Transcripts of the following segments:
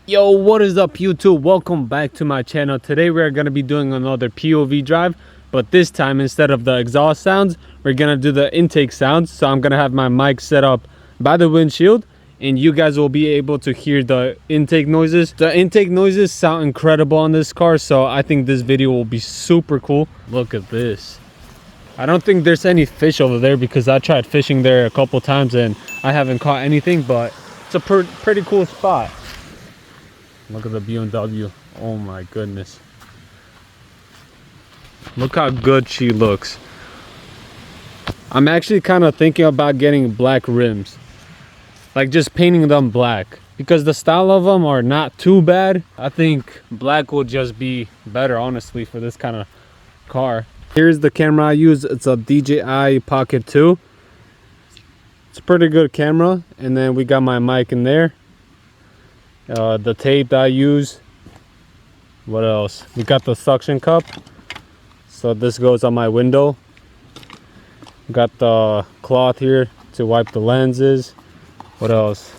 Yo, what is up YouTube? Welcome back to my channel. Today we're going to be doing another POV drive, but this time instead of the exhaust sounds, we're going to do the intake sounds. So I'm going to have my mic set up by the windshield and you guys will be able to hear the intake noises. The intake noises sound incredible on this car, so I think this video will be super cool. Look at this. I don't think there's any fish over there because I tried fishing there a couple times and I haven't caught anything, but it's a pretty cool spot. Look at the BMW. Oh my goodness. Look how good she looks. I'm actually kind of thinking about getting black rims. Like just painting them black. Because the style of them are not too bad. I think black will just be better, honestly, for this kind of car. Here's the camera I use. It's a DJI Pocket 2. It's a pretty good camera. And then we got my mic in there. The tape that I use. What else? We got the suction cup, so this goes on my window. Got the cloth here to wipe the lenses. What else?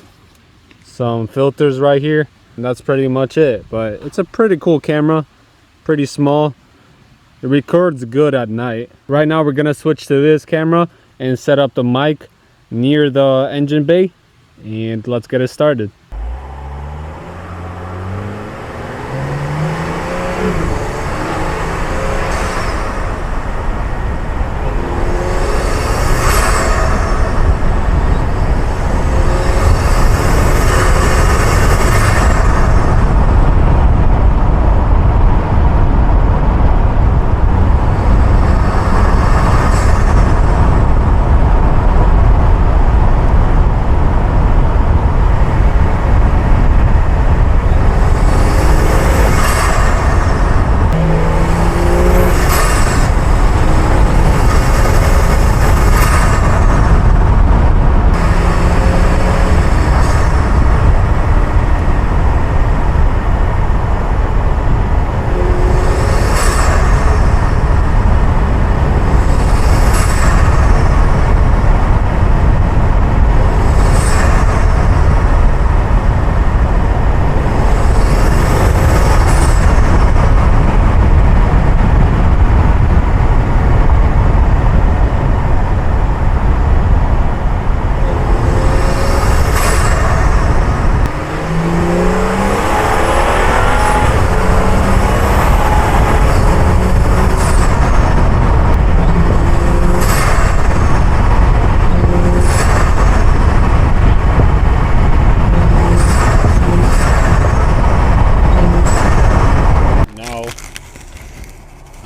Some filters right here, and that's pretty much it. But it's a pretty cool camera, pretty small. It records good at night. Right now we're gonna switch to this camera and set up the mic near the engine bay, and let's get it started.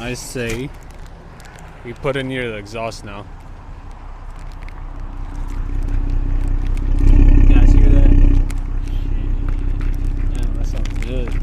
I say we put it near the exhaust now. You guys hear that? Damn, that sounds good.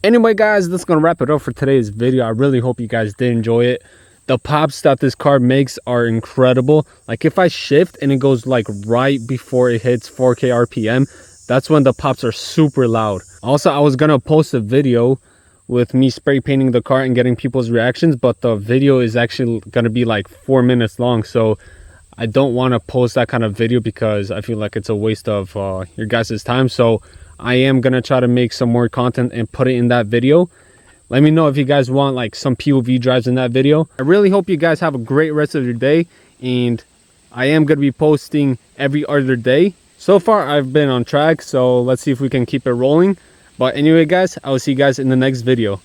Anyway guys, that's gonna wrap it up for today's video. I really hope you guys did enjoy it. The pops that this car makes are incredible. Like if I shift and it goes like right before it hits 4K RPM, that's when the pops are super loud. Also, I was gonna post a video with me spray painting the car and getting people's reactions, but the video is actually gonna be like 4 minutes long, so I don't want to post that kind of video because I feel like it's a waste of your guys' time. So I am gonna try to make some more content and put it in that video. Let me know if you guys want like some POV drives in that video. I really hope you guys have a great rest of your day, and I am gonna be posting every other day. So far I've been on track, so let's see if we can keep it rolling. But anyway guys, I will see you guys in the next video.